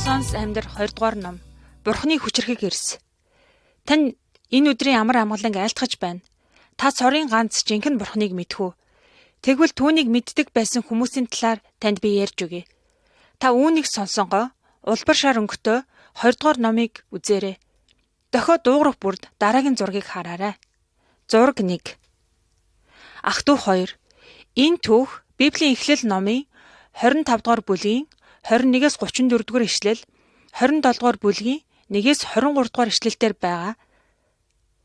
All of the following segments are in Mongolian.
Сонс амьдр 2 дугаар ном. Бурхны хүчрхэг эрс. Тань энэ өдрийн амар амгаланг айлтгаж байна. Та цорын ганц жинхэнэ Бурхныг мэдхүү. Тэгвэл түүнийг мэддэг байсан хүмүүсийн талаар танд би ярьж өгье. Та үүнийг сонсонгоо улбар шар өнгөтэй 2 дугаар номыг үзээрэй. Дохио дуугарах бүрд дараагийн зургийг хараарай. Зураг 1. Ах トゥ 2. Энэ түүх Библийн Эхлэл номын 25 дугаар бүлгийн 21-с 34 дугаар ишлэл, 27 дугаар бүлгийн 1-с 23 дугаар ишлэлээр байгаа.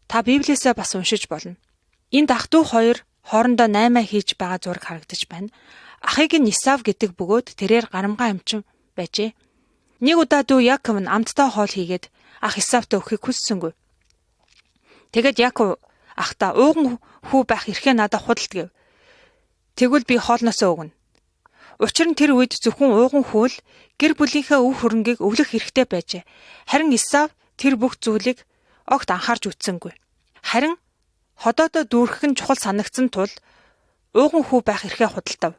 Та Библиэсээ бас уншиж болно. Энд ах トゥ 2 хоорондоо 8 хийж байгаа зураг харагдаж байна. Ахыг нь Исав гэдэг бөгөөд тэрээр гарамгаа амчин байжээ. Нэг удаа дүү Яков нь амттай хоол хийгээд ах Исавтай өгөхийг хүссэнгүй. Тэгэд Яков ахта ууган хүү байх эрхээ надад худалд гэв. Тэгвэл би хоолноосоо өгнө. Учир нь тэр үед зөвхөн ууган хүү л гэр бүлийнхээ өв хөрөнгийг өвлөх хэрэгтэй байжээ. Харин Исав тэр бүх зүйлийг огт анхаарч үзсэнгүй. Харин ходоодоо дүүргэх нь чухал санагдсан тул ууган хүү байх эрхээ худалдав.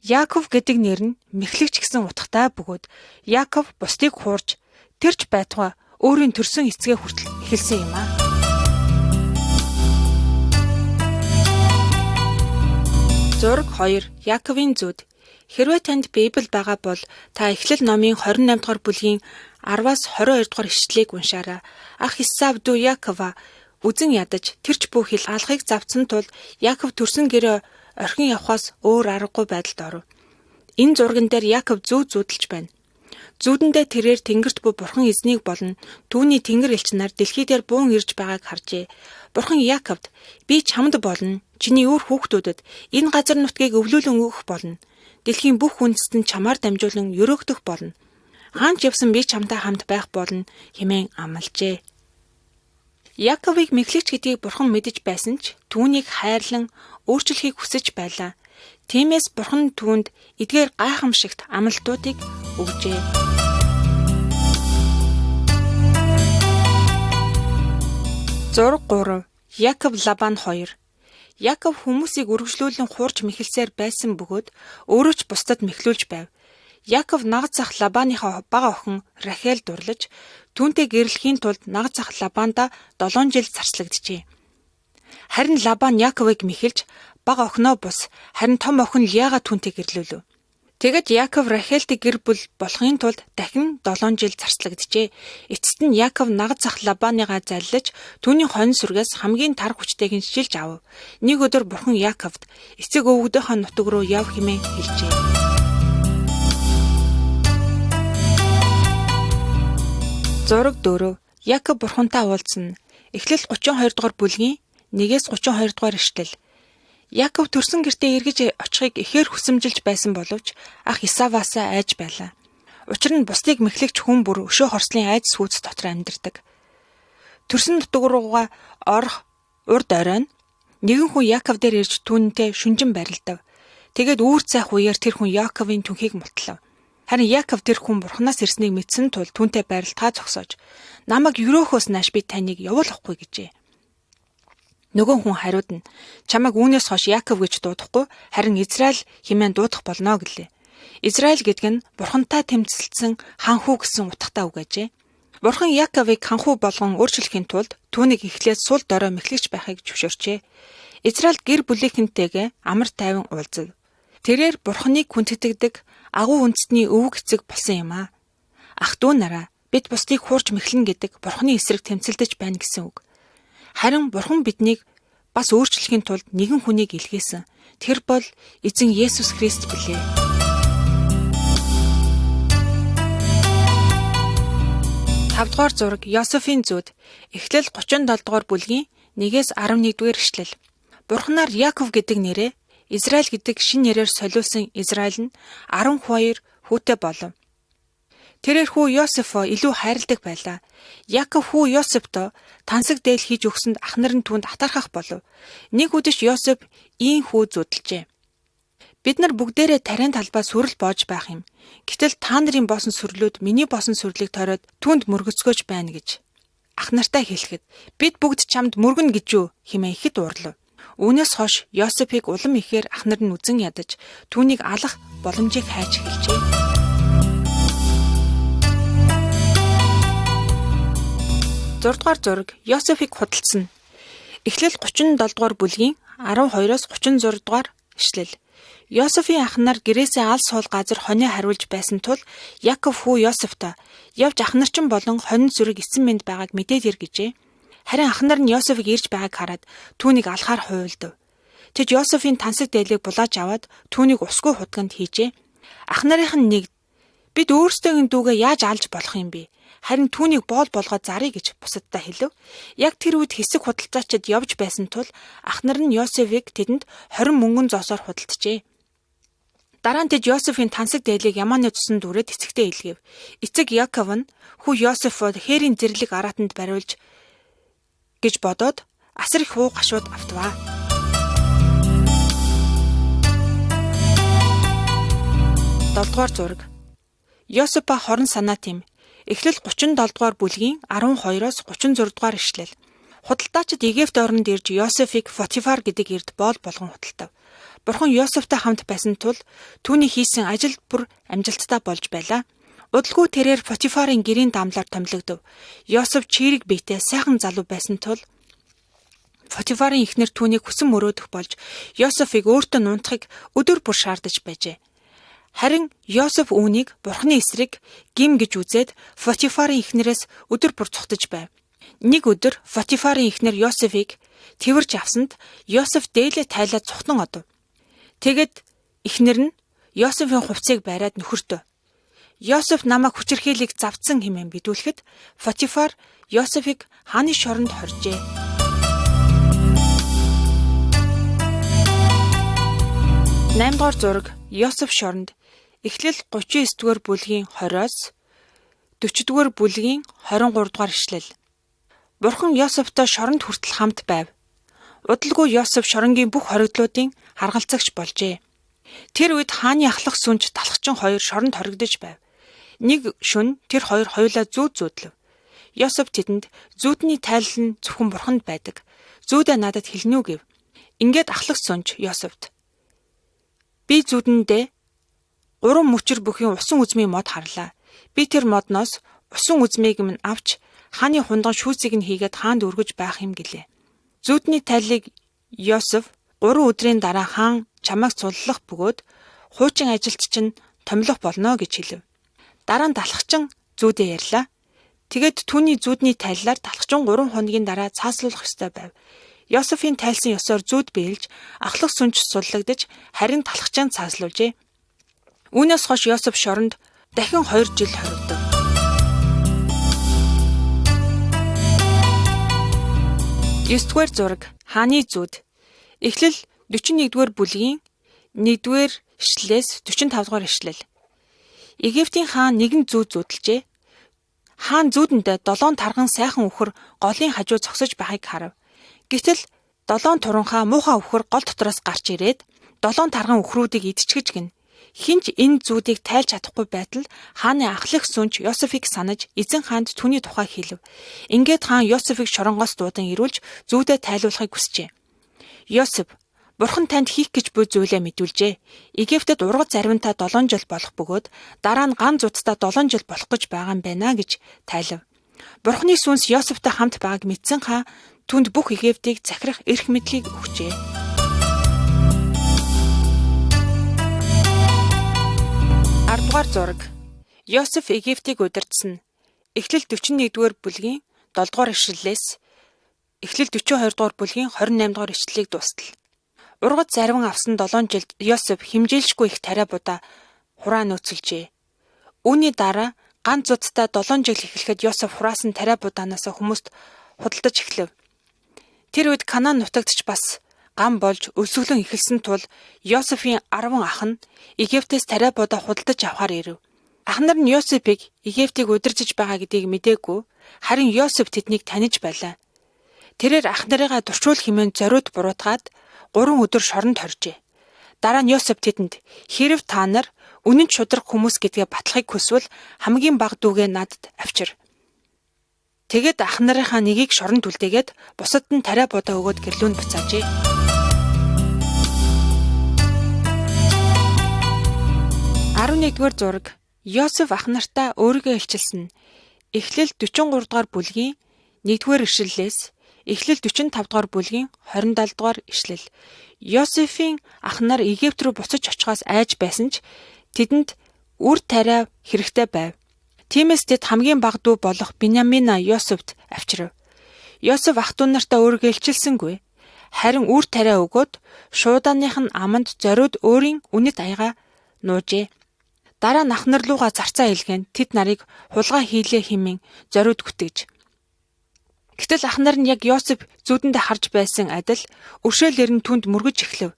Яаков гэдэг нэр нь мэхлэгч гэсэн утгатай бөгөөд Яаков бусдыг хуурж тэрч байтугай өөрийн төрсөн эцгээ хүртэл эхэлсэн юм аа. Зураг 2. Яаковын зүуд. Хэрвээ танд Библи байгаа бол та Эхлэл номын 28 дугаар бүлгийн 10-аас 22 дугаар ишлэлийг уншаарай. Ах Исав дүү Якова үзен ядаж тэрч бүх хил алхахыг завцсан тул Яков төрсөн гэрээ орхин явхаас өөр аргагүй байдалд оров. Энэ зурган дээр Яков зүүдэлж байна. Зүүдэндээ тэрээр тэнгэрт буй бурхан эзнийг болон түүний тэнгэр элч нар дэлхий дээр буун ирж байгааг харжээ. Бурхан Яковд би чамд болно. Чиний өөр хүүхдүүдэд энэ газар нутгийг өвлүүлэн өгөх болно. Дэлхийн бүх үндэст нь чамаар дамжуулан өрөөгдөх болно. Хаанч явсан би чамтай хамт байх болно хэмээн амлажээ. Яковыг мэхлэгч гэдгийг бурхан мэдэж байсан ч түүнийг хайрлан өөрчлөхийг хүсэж байлаа. Тиймээс бурхан түүнд эдгээр гайхамшигт амлалтуудыг өгжээ. Зураг 3. Яков Лабан 2. Яков хүмүүсийг үргэлжлүүлэн хуурж мэхэлсээр байсан бөгөөд өөрөө ч бусдад мэхлүүлж байв. Яков нагц ах Лабаныхаа бага охин Рахел дурлаж түүнтэй гэрлэхийн тулд нагц ах Лабанда 7 жил зарцлагджээ. Харин Лабан Яковыг мэхэлж бага охиноо бус харин том охин Лияга түүнтэй гэрлүүлв. Тэгэд Яков Рахельтэй гэр бүл болохын тулд дахин 7 жил зарцлагджээ. Эцэст нь Яков нагц ах Лабаныгаа заллаж түүний хонь сүргээс хамгийн тар хүчтэйг нь шилж авав. Нэг өдөр бурхан Яковд эцэг өвгдийнхаа нутаг руу яв хэмээн хэлжээ. Зураг 4. Яков бурхантай уулзна. Эхлэл 32 дугаар бүлгийн 1-с 32 дугаар ишлэл. Яков төрсөн гэртээ эргэж очихыг ихээр хүсэмжилж байсан боловч ах Исаваасаа айж байлаа. Учир нь бусдыг мэхлэгч хүн бүр өшөө хорслын айц сүйц дотор амьдардаг. Төрсөн нутаг руугаа орох урд оройн нэгэн хүн Яков дээр ирж түүнтэй шүнжин барилдав. Тэгээд үүр цайх үеэр тэр хүн Яковын түнхийг мултлав. Харин Яков тэр хүн бурханаас ирснийг мэдсэн тул түүнтэй барилдгаа зогсоож намайг өрөөхөөс нааш би таныг явуулахгүй гэжээ. Нөгөө хүн хариуд нь чамайг үүнээс хойш Яков гэж дуудахгүй харин Израиль хэмээн дуудах болно гэлээ. Израиль гэдэг нь бурхантай тэмцэлсэн ханхүү гэсэн утгатай үг ажээ. Бурхан Яковыг ханхүү болгон өөрчлөхийн тулд түүнийг эхлээд сул дорой мэхлэгч байхыг зөвшөөрчээ. Израиль гэр бүлийнхэнтэйгээ амар тайван уулзав. Тэрээр бурханыг хүндэтгдэг агуу үндэстний өвөг эцэг болсон юм аа. Ах дүү нараа бид бусдыг хуурж мэхлэн гэдэг бурханы эсрэг тэмцэлдэж байна гэсэн үг. Харин бурхан биднийг бас өөрчлөхийн тулд нэгэн хүнийг илгээсэн. Тэр бол эзэн Есүс Христ билээ. Тавдугаар зураг Йосефийн зүуд. Эхлэл 37 дугаар бүлгийн 1-с 11 дугаар ишлэл. Бурханаар Яков гэдэг нэрээ Израиль гэдэг шинэ нэрээр солиулсан Израиль нь 12 хүүтэй болов. Тэрээр хүү Йосефо илүү хайрладаг байлаа. Яков хүү Йосефто тансаг дээл хийж өгсөнд ах нар нь түүнд атархах болов. Нэг үдэш Йосеф ийм хүү зүудэлжээ. Бид нар бүгдээрээ тарийн талбай сүрэл боож байх юм. Гэтэл та нарын босон сүрлүүд миний босон сүрлийг тороод түүнд мөргөцгөөж байна гэж ах нартай хэлэхэд бид бүгд чамд мөргөн гэж юу хэмээн ихэд уурлав. Үүнээс хойш Йосефийг улам ихээр ах нар нь үзен ядаж түүнийг алах боломжийг хайж эхэлжээ. 6 дугаар зураг Йосефийг худалдсан. Эхлэл 37 дугаар бүлгийн 12-оос 36 дугаар ишлэл. Йосефийн ах нар гэрээсээ алс суул газар хонио хариулж байсан тул Яков хүү Йосефтой явж ах нарчин болон хонин зүрэг эцэн мэнд байгааг мэдээд ир гэжээ. Харин ах нар нь Йосефийг ирж байгааг хараад түүнийг алхаар хуйлдав. Тэд Йосефийн тансаг дээлийг булааж аваад түүнийг усгүй хутганд хийжээ. Ах нарын нэг бид өөрсдөө дүүгээ яаж алж болох юм бэ? Харин түүнийг боол болгоод заръя гэж бусаддаа хэлв. Яг тэр үед хэсэг худалдаачид явж байсан тул ах нар нь Йосефийг тэдэнд 20 мөнгөн зоосоор худалджээ. Дараа нь тэд Йосефийн тансаг дээлийг ямааны цусан дүүрээд эцэгтэй илгээв. Эцэг Яков нь хүү Йосефод хээрийн зэрлэг аратанд бариулж гэж бодоод асар их хуу гашууд автваа. 7 дугаар зураг. Йосеф ба хорон санаа тэм. Эхлэл 37 дугаар бүлгийн 12-оос 36 дугаар ишлэл. Худалдаачид Египт орнд ирж Йосефийг Потифар гэдэг эрд боол болгон худалдав. Бурхан Йосефтэй хамт байсан тул түүний хийсэн ажил бүр амжилттай болж байлаа. Удалгүй тэрээр Потифарын гэрийн дамлаар томилогдов. Йосеф чирэг биетэй сайхан залуу байсан тул Потифарын эхнэр түүнийг хүсэн мөрөөдөх болж Йосефийг өөртөө нунтахыг өдөр бүр шаардаж байжээ. Харин Йосеф үүнийг Бурханы эсрэг гим гэж үзээд Потифарын эхнэрээс өдөр бүр цухтаж байв. Нэг өдөр Потифарын эхнэр Йосефийг тэрвэрж авсанд Йосеф дээлээ тайлаад цухтан одов. Тэгэд эхнэр нь Йосефийн хувцсыг байраад нөхөртөө Йосеф намайг хүчирхийлийг завдсан хэмээн бидүүлэхэд Потифар Йосефийг хааны шоронд хоржээ. 8 дугаар зураг Йосеф шоронд. Эхлэл 39 дугаар бүлгийн 20-оос 40 дугаар бүлгийн 23 дугаар ишлэл. Бурхан Йосефтой шоронд хүртэл хамт байв. Удалгүй Йосеф шоронгийн бүх хоригдлуудын харгалзагч болжээ. Тэр үед хааны ахлах сүнж талхчин хоёр шоронд хоригдож байв. Нэг шөнө тэр хоёр хоёулаа зүүд зүүдлэв. Йосеф тэдэнд зүүдний тайлал нь зөвхөн Бурханд байдаг. Зүүдээ надад хэлнэ үү гэв. Ингээд ахлах сүнж Йосефт би зүүдэндээ 3 мөчөр бүхийн усан үзмийн мод харлаа. Би тэр модноос усан үзмийг минь авч хааны хундан шүүцийг нь хийгээд хаанд өргөж байх юм гэлээ. Зүүдний тайлыг Йосеф 3 өдрийн дараа хаан чамайг цуллах бөгөөд хуучин ажилт чинь томилох болно гэж хэлв. Дараа нь талхчин зүүдээ ярьлаа. Тэгэд түүний зүүдний тайллаар талхчин 3 хоногийн дараа цааслуулах ёстой байв. Йосефийн тайлсан ёсоор зүүд биелж ахлах сүнж суллагдж харин талхчаан цааслуулжээ. Үүнээс хойш Йосеф шоронд дахин 2 жил хоригдов. Есдүгээр зураг хааны зүүд. Эхлэл 41-р бүлгийн 1-р ишлэлээс 45-р ишлэл. Египтийн хаан нэгэн зүүд зүүдэлжээ. Хаан зүүдэндээ 7 тарган сайхан үхэр голын хажуу зогсож байхыг харав. Гэтэл 7 туранхаа муухай үхэр гол дотроос гарч ирээд 7 тарган үхрүүдийг идчихэж гин. Хинч энэ зүүдийг тайлж чадахгүй байтал хааны ахлах сүнж Йосефийг санаж эзэн хаанд түүний тухай хэлв. Ингээд хаан Йосефийг шоронгоос дуудан ирүүлж зүүдээ тайлуулахыг хүсжээ. Йосеф Бурхан танд хийх гэж буй зүйлээ мэдүүлжээ. Египтэд ургац зарвинтай 7 жил болох бөгөөд дараа нь ган зуудтай 7 жил болох гэж байгаа юм байна гэж тайлав. Бурханы сүнс Йосефтэй хамт байгааг мэдсэн хаан түнд бүх Египтийг захирах эрх мэдлийг өгчээ. 10 дугаар зураг. Йосеф Египтийг удирдсан. Эхлэл 41-р бүлгийн 7 дугаар ишлэлээс эхлэл 42 дугаар бүлгийн 28 дугаар ишлэлийг дуустал. Ургац зарвин авсан 7 жилд Йосеф химжээлшгүй их тариа будаа хураа нөөцөлжээ. Үүний дараа ганц зудтай 7 жил эхлэхэд Йосеф хураасан тариа будаанаас хүмүүст худалдаж эхлэв. Тэр үед Канаан нутагт ч бас гам болж өлсгөлөн эхэлсэн тул Йосефийн 10 ах нь Египтээс тариа будаа худалдаж авахар ирэв. Ах нар нь Йосефийг Египтийг удирдах байгаа гэдгийг мэдээгүй, харин Йосеф тэднийг таних байлаа. Тэрээр ах нарыгаа дуршуул хэмээн зориуд буруутгаад 3 өдөр шоронд хоржээ. Дараа нь Йосеф тэдэнд "Хэрэв та нар үнэн шударга хүмүүс гэдгээ батлахыг хүсвэл хамгийн бага дүүгээ надад авчир." Тэгэд ах нарынхаа нэгийг шоронд үлдээгээд бусад нь тариа будаа өгөөд гэрлүүнд буцаажээ. 11-р зураг. Йосеф ах нартаа өөрийгөө илчилсэн. Эхлэл 43 дугаар бүлгийн 1-р ишлэлээс Эхлэл 45 дугаар бүлгийн 27 дугаар ишлэл. Йосефийн ах нар Египт рүү буцаж очихоос айж байсан ч тэдэнд үр тариа хэрэгтэй байв. Тиймээс тэд хамгийн бага дүү болох Биньямина Йосефт авчирв. Йосеф ах дүү нартаа үргэлжилсэнгүй. Харин үр тариа өгөөд шуудааных нь аманд зориуд өөрийн үнэт аяга нуужээ. Дараа нь ах нар руугаа зарцаа илгээн тэд нарыг хулгай хийлээ хэмээн зориуд гүтгэж. Гэтэл ах нар нь яг Йосеф зүудэндээ харж байсан адил өршөөлөөр нь түнд мөргөж эхлэв.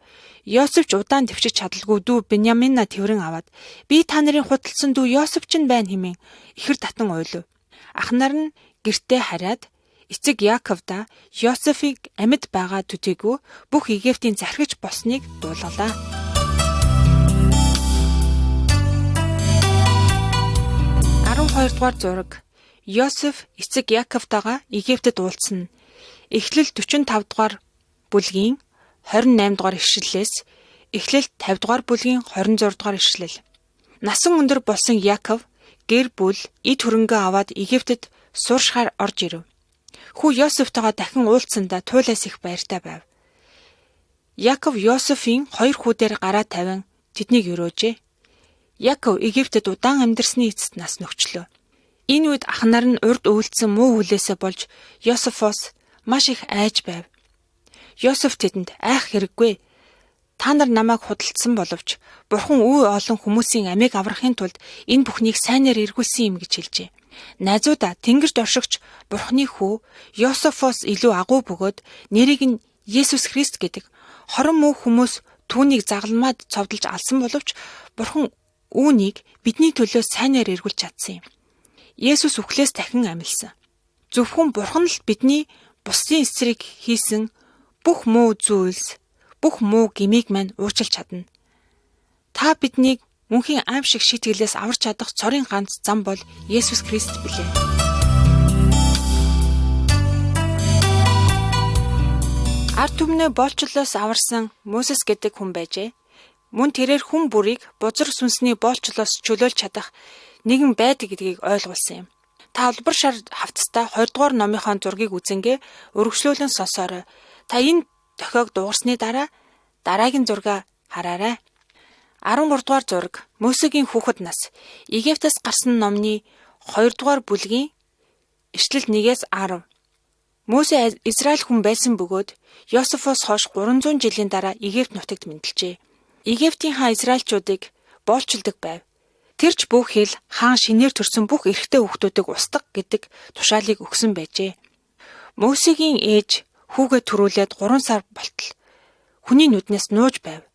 Йосеф ч удаан төвчж чадалгүй дүү Биньямина тэрэн аваад би та нарын худалдсан дүү Йосеф ч байна хэмээн ихэр татан уйлв. Ах нар нь гэртээ хараад эцэг Яаковда Йосефийг амьд байгаа төдийгүй бүх Египтийн зархиж болсныг дуулгалаа. 12 дугаар зураг. Йосеф эцэг Яаковтайгаа Египтэд уулзсан. Эхлэл 45 дугаар бүлгийн 28 дугаар ишлэлээс Эхлэл 50 дугаар бүлгийн 26 дугаар ишлэл. Насан өндөр болсон Яаков гэр бүл эд хөрөнгөө аваад Египтэд сууршихаар орж ирэв. Хүү Йосефтойгоо дахин уулзсандаа туйлаас их баяртай байв. Яаков Йосефийн 2 хүүдээр гараа тавин тэднийг өрөөжээ. Яаков Египтэд удаан амьдарсны эцэст нас нөхчлөө. Энэ үед ах нар нь урд үйлдсэн муу хүлээсээ болж Йосефоос маш их айж байв. Йосеф тэдэнд айх хэрэггүй. Та нар намайг худалдсан боловч Бурхан үе олон хүмүүсийн амийг аврахын тулд энэ бүхнийг сайнаар эргүүлсэн юм гэж хэлжээ. Найзуудаа тэнгэрт оршигч Бурханы хүү Йосефоос илүү агуу бөгөөд нэрийг нь Есүс Христ гэдэг хорон муу хүмүүс түүнийг загалмаад цовдолж алсан боловч Бурхан үүнийг бидний төлөө сайнаар эргүүлж чадсан юм. Есүс үхлээс дахин амьлсан. Зөвхөн Бурхан л бидний бусдын эсрэг хийсэн бүх муу зүйлс, бүх муу гмийг мань уучлж чадна. Та биднийг мөнхийн аим шиг шийтгэлээс аварч чадах цорын ганц зам бол Есүс Христ билээ. Ард түмнээ боолчлоос аварсан Мoses гэдэг хүн байжээ. Мөн тэрээр хүн бүрийг бузар сүнсний боолчлоос чөлөөлж чадах нэгэн байдаг гэдгийг ойлгуулсан юм. Та олбор шар хавцастай 20 дугаар номынхон зургийг үзэнгээ өргөжлүүлэн сонсоорой. Та энэ дохиог дуурсны дараа дараагийн зургаа хараарай. 13 дугаар зураг Мөсегийн хүүхэд нас Египтээс гарсан номны 2 дугаар бүлгийн эшлэл 1-10. Мөсе Израиль хүн байсан бөгөөд Йосефоос хойш 300 жилийн дараа Египт нутагт мэндэлжээ. Египтийн хаан Израильчуудыг боолчилдог байв. Тэрч бүх хэл хаан шинээр төрсөн бүх эрэгтэй хүүхдүүдийг устгах гэдэг тушаалыг өгсөн байжээ. Мөсегийн ээж хүүгээ төрүүлээд 3 сар болтол хүний нүднээс нууж байв.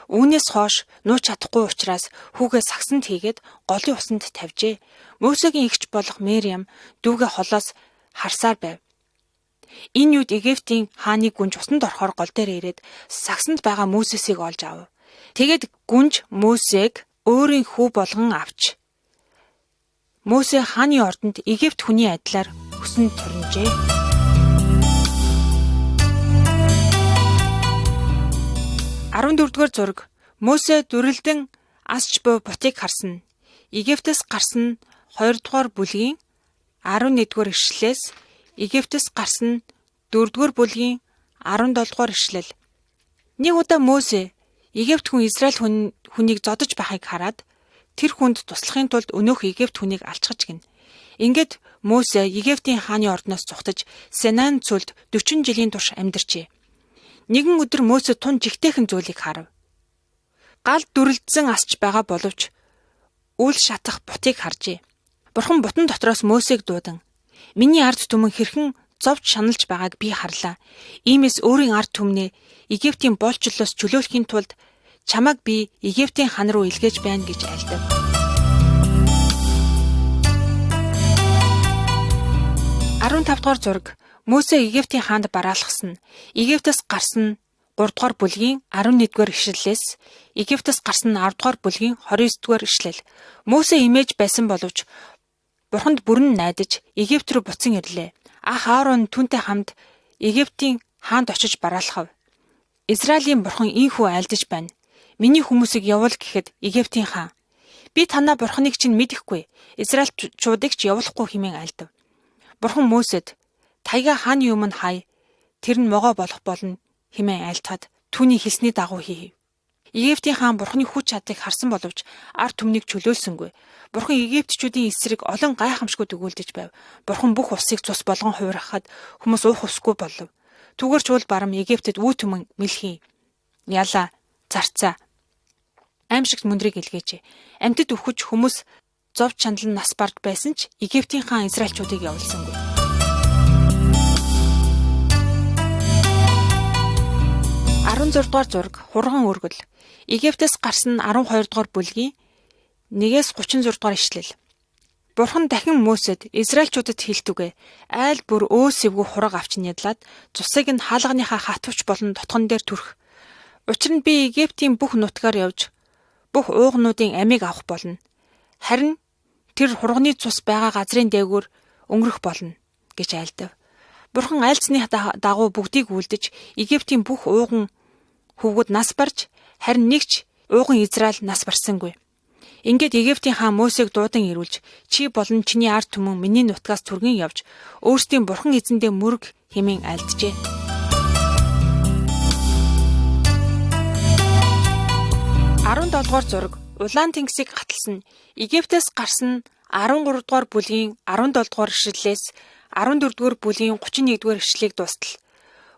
Үүнээс хойш нууж чадахгүй учраас хүүгээ сагсанд хийгээд голын усанд тавьжээ. Мөсегийн эгч болох Мэриам дүүгээ холоос харсаар байв. Энэ үед Египтийн хааны гүнж усанд орохоор гол дээр ирээд сагсанд байгаа Мөсесийг олж авав. Тэгэд гүнж Мөсег өөрийн хүү болгон авч Мөсе хааны ордонд Египт хүний адилаар өсөнд турнжээ. Дөрөвдүгээр зураг Мөсе дүрэлдэн асч буй бутыг харсан. Египтээс гарсан 2 дугаар бүлгийн 11-р ишлэлээс Египтээс гарсан 4-р бүлгийн 17-р ишлэл. Нэг удаа Мөсе Египт хүн Израиль хүнийг зодож байхыг хараад тэр хүнд туслахын тулд өнөөх Египт хүнийг алчгаж гин. Ингээд Мөсе Египтийн хааны ордноос зүхтэж Синайн цөлд 40 жилийн турш амьдарчээ. Нэгэн өдөр Мөсе тун жигтэйхэн зүйлийг харав. Гал дүрэлдсэн асч байгаа боловч үл шатах бутыг харжээ. Бурхан бутан дотроос Мөсег дуудан "Миний ард түмэн хэрхэн зовж шаналж байгааг би харлаа. Иймээс өөрийн ард түмнээ Египтийн боолчлоос чөлөөлөхийн тулд чамайг би Египтийн хан руу илгээж байна" гэж альдав. Тавдугаар зураг Мөсе Египтийн хаанд бараалхсан. Египтээс гарсан 3 дугаар бүлгийн 11-р ишлэлээс Египтээс гарсан 10 дугаар бүлгийн 29-р ишлэл. Мөсе имэж байсан боловч Бурханд бүрэн найдаж Египт рүү буцан ирлээ. Ах Аарон түүнтэй хамт Египтийн хаанд очиж бараалхав. Израилийн Бурхан ийхүү айлдаж байна. Миний хүмүүсийг явуул гэхэд Египтийн хаан "Би танаа Бурханыг чинь мэдэхгүй. Израильчуудыг ч явуулахгүй" хэмээн айлдав. Бурхан Мөсед Таяга хааны өмнө хай. Тэр нь могоо болох болно хэмээн айлтгад түүний хэлсний дагуу хийв. Египтийн хаан Бурхны хүч чадлыг харсан боловч ард түмнийг чөлөөлсөнгүй. Бурхан Египтчүүдийн эсрэг олон гайхамшгууд өгүүлдэж байв. Бурхан бүх улсыг цус болгон хувирахад хүмүүс уух усгүй болов. Түүгээр ч уул барам Египтэд үе түмэн мэлхий. Яла, зарцаа. Аимшигт мөндрийг илгээжээ. Амьтад өвхөж хүмүүс зов чандлан нас барж байсан ч Египтийн хаан Израильчуудыг явуулсангүй. 16 дугаар зураг хурган өргөл. Египтээс гарсан 12 дугаар бүлгийн 1-ээс 36 дугаар ишлэл. Бурхан дахин Мөсед Израильчуудад хэлтүгэ айл бүр өөс эвгүй хураг авч нядлаад цусыг нь хаалганыхаа хатвч болон дотгон дээр түрх. Учир нь би Египтийн бүх нутгаар явж бүх уугнуудын амийг авах болно. Харин тэр хурганы цус байгаа газрын дээгүүр өнгөрөх болно гэж айлдав. Бурхан айлцны дагуу бүгдийг үлдэж Египтийн бүх ууган хөвгүүд нас барж харин нэгч ууган Израиль нас барсангүй. Ингээд Египтийн хаан Мөсег дуудан ирүүлж чи болон чиний ард түмэн миний нутгаас түргэн явж өөрсдийн бурхан эзэндээ мөрөг хэмээн айлджээ. 17 дугаар зураг Улаан тэнгисийг гаталсан. Египтээс гарсан 13 дугаар бүлгийн 17 дугаар ишлэлээс 14 дугаар бүлгийн 31 дугаар ишлэлийг дуустал.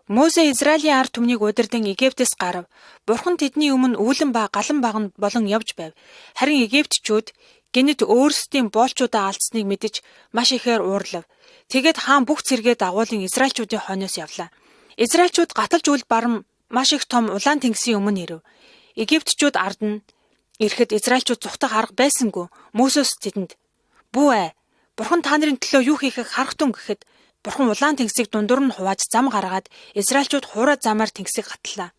Мөсе Израилийн ард түмнийг удирдан Египтээс гарав. Бурхан тэдний өмнө үүлэн ба галан баган болон явж байв. Харин Египтчүүд гэнэт өөрсдийн боолчуудаа алдсныг мэдэж маш ихээр уурлав. Тэгээд хаан бүх цэргээ дагуулan Израильчүүдийн хойноос явлаа. Израильчүүд гаталж үл барам маш их том Улаан тэнгисийн өмнө ирэв. Египтчүүд ард нь ирэхэд Израильчууд зүхтах арга байсангүй. Мөсөс тэдэнд "Бүү ээ, Бурхан та нарын төлөө юу хийхийг харах тун" гэхэд Бурхан Улаан тэнгисийг дундуур нь хувааж зам гаргаад Израильчууд хуурай замаар тэнгисийг гатлаа.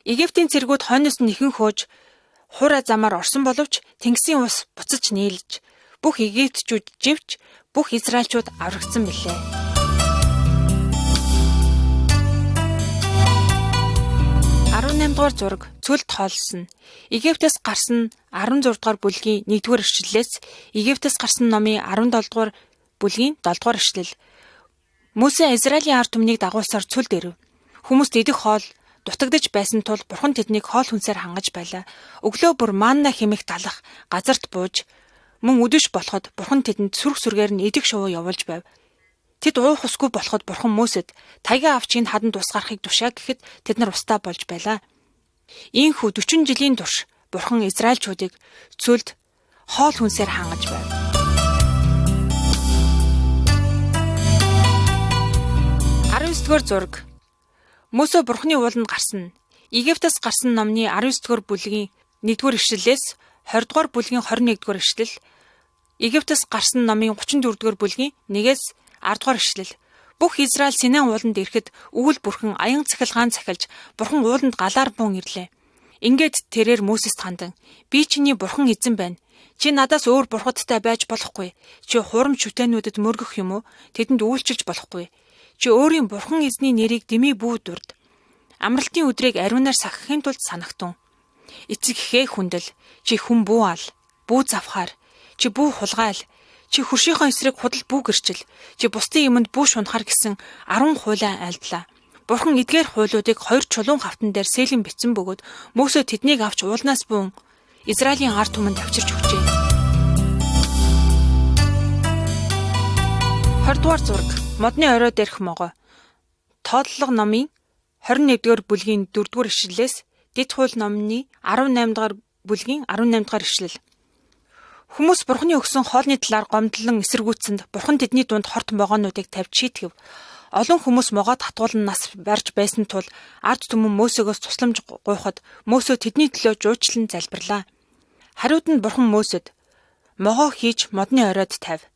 Египтийн цэргүүд хойноос нь нэхэн хөөж хуурай замаар орсон боловч тэнгисийн ус буцаж нийлж бүх Египтчүүд живж бүх Израильчууд аврагдсан билээ. 18 дугаар зураг цөлд хоолсон. Египтээс гарсан 16 дугаар бүлгийн 1-р ишлэлээс Египтээс гарсан номын 17 дугаар бүлгийн 7 дугаар ишлэл. Мөсе Израилийн ард түмнийг дагуулсаар цөлд ирэв. Хүмүүст идэх хоол дутагдж байсан тул Бурхан тэднийг хоол хүнсээр хангаж байлаа. Өглөө бүр манна хэмээх талах газарт бууж мөн өдөш болоход Бурхан тэдэнд сүрг сүргээр нь идэх шувуу явуулж байв. Тэд уух усгүй болоход Бурхан Мөсед таяга авчийн хаданд ус гарахыг тушаа гэхэд тэд нар устаа болж байлаа. Ийхүү 40 жилийн турш Бурхан Израильчуудыг цөлд хоол хүнсээр хангаж байв. 19-р зураг Мөсе Бурханы ууланд гарсан. Египтээс гарсан номны 19-р бүлгийн 1-р ишлэлээс 20-р бүлгийн 21-р ишлэл, Египтээс гарсан номын 34-р бүлгийн 1-ээс 10-р ишлэл. Бүх Израиль Синай ууланд ирэхэд өвөл бүрхэн аян цахилгаан цахилж Бурхан ууланд галаар буун ирлээ. Ингээд тэрээр Мөсест хандан "Би чиний Бурхан эзэн байна. Чи надаас өөр бурхадтай байж болохгүй. Чи хурам шүтэнүүдэд мөргөх юм уу? Тэдэнд үйлчилж болохгүй. Чи өөрийн Бурхан эзний нэрийг дэмий бүү дурд. Амралтын өдрийг ариунаар сахихын тулд санагтун. Эцэг ихээ хүндэл. Чи хүн бүү ал. Бүү завхаар. Чи бүү хулгайл. Чи хөршийнхөө эсрэг худал бүү гэрчил. Чи бусдын юмд бүү шунахар гэсэн 10 хуулиа айлдлаа. Бурхан эдгээр хуулиудыг 2 чулуун хавтан дээр сэлэн бичсэн бөгөөд Мөсе тэднийг авч уулнаас буун Израилийн ард түмэнд авчирч өгчээ. 20 дугаар зураг Модны орой дээрх могой. Тоодлого номын 21-р бүлгийн 4-р ишлэлээс Дэд хууль номны 18 дугаар бүлгийн 18 дугаар ишлэл. Хүмүүс Бурханы өгсөн хоолны талаар гомдлон эсэргүүцсэнд Бурхан тэдний дунд хорт могоонуудыг тавьж шийтгэв. Олон хүмүүс могоод хатгуулан нас барж байсан тул ард түмэн Мөсегөөс тусламж гуйхад Мөсе тэдний төлөө жуучлан залбирлаа. Хариуд нь Бурхан Мөсед могоо хийж модны оройд тавь.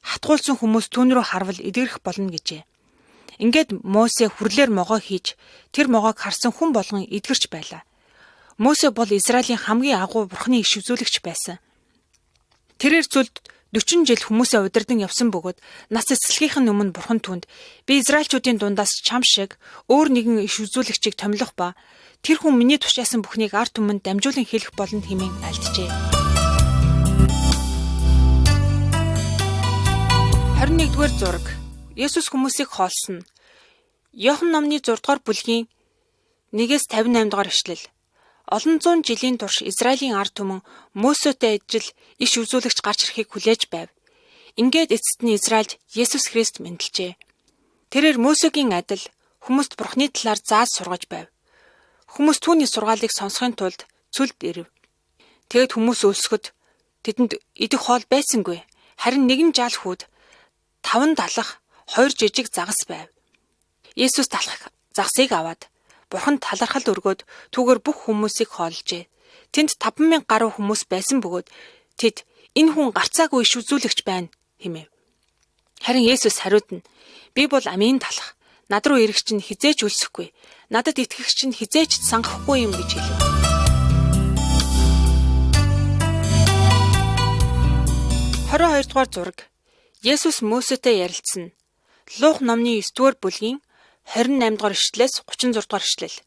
Хатгуулсан хүмүүс түүн рүү харвал эдгэрэх болно гэжээ. Ингээд Мөсе хүрлээр могоо хийж тэр могоог харсан хүн болгон эдгэрч байлаа. Мөсе бол Израилийн хамгийн агуу Бурханы иш үзүүлэгч байсан. Тэрээр цөлд 40 жил хүмүүсээ удирдан явсан бөгөөд нас эсэлхийнхэн өмнө Бурхан түнд "Би Израильчүүдийн дундаас чам шиг өөр нэгэн иш үзүүлэгчийг томилох ба тэр хүн миний тушаасан бүхнийг ард түмэнд дамжуулан хэлэх болно" хэмээн альджээ. 21-р зураг Есүс хүмүүсийг хоолсон. Иохан номны 6 дугаар бүлгийн 1-58 дугаар ишлэл. Олон зуун жилийн турш Израилийн ард түмэн Мөсетэй адил иш үзүүлэгч гарч ирэхийг хүлээж байв. Ингээд эцэст нь Израильд Есүс Христ мэндэлжээ. Тэрээр Мөсегийн адил хүмүүст Бурхны талаар зааж сургаж байв. Хүмүүс түүний сургаалыг сонсохын тулд цүлд ирэв. Тэгэд хүмүүс өлсгөд тэдэнд идэх хоол байсангүй. Харин нэгэн жаал хүүд 5 далах 2 жижиг загас байв. Есүс талах загсыг аваад Бурханд талархал өргөөд түүгээр бүх хүмүүсийг хоолжээ. Тэнд 5,000 гаруй хүмүүс байсан бөгөөд тэд энэ хүн гарцаагүй иш үзүүлэгч байна хэмэв. Харин Есүс хариуд нь би бол амийн талах. Над руу ирэх чинь хизээч өлсөхгүй. Надад итгэх чинь хизээч сангахгүй юм гэж хэлв. 22 дугаар зураг. Есүс Мөсетэй ярилцсан. Лух номны 9 дугаар бүлгийн 28 дугаар ишлэлээс 36 дугаар ишлэл.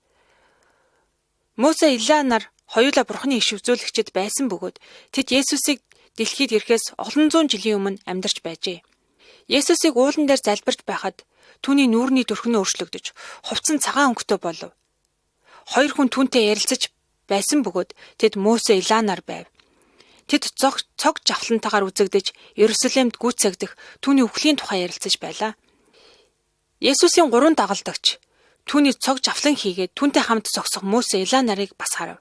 Мөсе Илиа нар хоёулаа Бурхны иш үзүүлэгчид байсан бөгөөд тэд Есүсийг дэлхийд ирэхээс олон зуун жилийн өмнө амьдарч байжээ. Есүсийг уулан дээр залбирч байхад түүний нүүрний төрхнөө өөрчлөгдөж, хувцсан цагаан өнгөтэй болов. 2 хүн түүнтэй ярилцаж байсан бөгөөд тэд Мөсе Илиа нар байв. Тэд цог жавхлантайгаар үзэгдэж Иерусалимд гүйцээгдэх түүний үхлийн тухай ярилцаж байлаа. Есүсийн 3 дагалдагч түүний цог жавхлан хийгээд түүнтэй хамт зогсох Мөсе Илиа нарыг бас харав.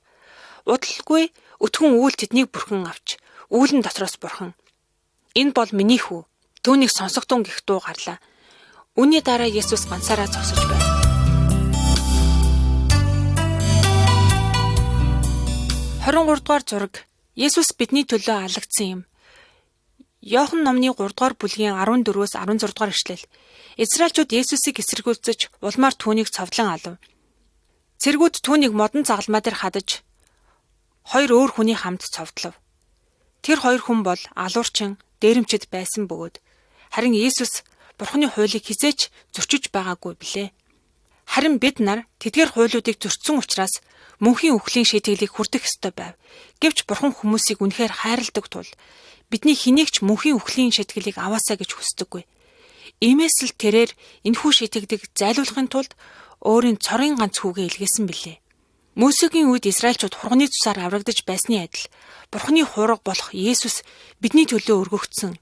Удалгүй өтгөн үүл тэднийг бүрхэн авч үүлэн дотроос бурхан энэ бол миний хүү. Түүнийг сонсогдсон гэх дуу гарлаа. Үүний дараа Есүс ганцаараа зогсож байв. 23 дугаар зураг. Есүс бидний төлөө алагдсан юм. Иохан номны 3 дугаар бүлгийн 14-өөс 16 дугаар ишлэл. Израильчууд Есүсийг эсэргүүцэж улмаар түүнийг цовдлон алав. Цэргүүд түүнийг модон загалмаа дээр хадаж 2 өөр хүний хамт цовдлов. Тэр 2 хүн бол алуурчин, дээрэмчид байсан бөгөөд харин Есүс Бурхны хуулийг хизээч зөрчиж байгаагүй билээ. Харин бид нар тэдгээр хуулиудыг зөрчсөн учраас мөнхийн үхлийн шийтгэлийг хүртэх ёстой байв. Гэвч Бурхан хүмүүсийг үнэхээр хайрладаг тул бидний хэнийг ч мөнхийн үхлийн шийтгэлийг аваасаа гэж хүсдэггүй. Иймээс л тэрээр энэхүү шийтгэлийг зайлуулахын тулд өөрийн цорын ганц хүүгээ илгээсэн билээ. Мөсегийн үед Израильчууд хурганы цусаар аврагдаж байсны адил Бурхны хураг болох Есүс бидний төлөө өргөгдсөн.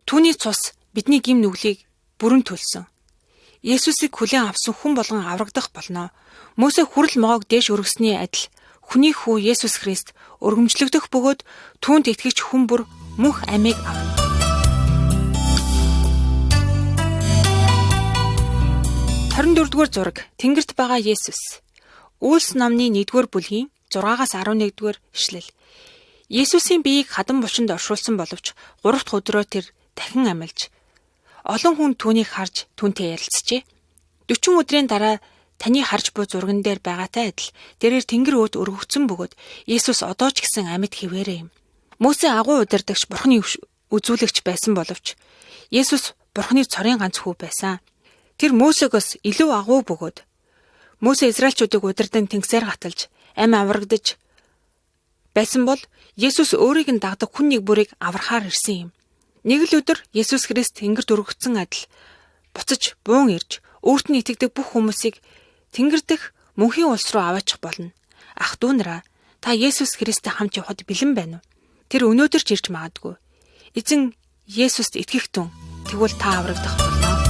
Түүний цус бидний гим нүглийг бүрэн төлсөн. Есүсийг хүлээн авсан хүн болгон аврагдах болно. Мөсе хүрэл могоог дээш өргөсний адил хүний хүү Есүс Христ өргөмжлөгдөх бөгөөд түүнд итгэж хүн бүр мөнх амийг авна. 24 дугаар зураг. Тэнгэрт байгаа Есүс. Үйлс номны 1-р бүлгийн 6-аас 11-р ишлэл. Есүсийн биеийг хадан булчинд оршуулсан боловч 3 дахь өдрөө тэр дахин амилж олон хүн түүнийг харж түүнтэй ярилцжээ. 40 өдрийн дараа таны харж буй зурган дээр байгаатай адил дээрээр тэнгэр өөд өргөгдсөн бөгөөд Есүс одоо ч гэсэн амьд хэвээрээ юм. Мөсе агуу удирдагч Бурхны үзүүлэгч байсан боловч Есүс Бурхны цорын ганц хүү байсан. Тэр Мөсегөөс илүү агуу бөгөөд Мөсе Израильчуудыг удирдан тэнгисээр гаталж амь аврагдаж байсан бол Есүс өөрийг нь дагдаг хүн нэг бүрийг аврахаар ирсэн юм. Нэг л өдөр Есүс Христ тэнгэрт өргөгдсөн адил буцаж буун ирж өөрт нь итгэдэг бүх хүмүүсийг тэнгэр дэх мөнхийн улс руу аваачих болно. Ах дүү нараа, та Есүс Христтэй хамт явахад бэлэн байна уу? Тэр өнөөдөр ч ирж магадгүй. Эзэн Есүст итгэх түн тэгвэл та аврагдах болно.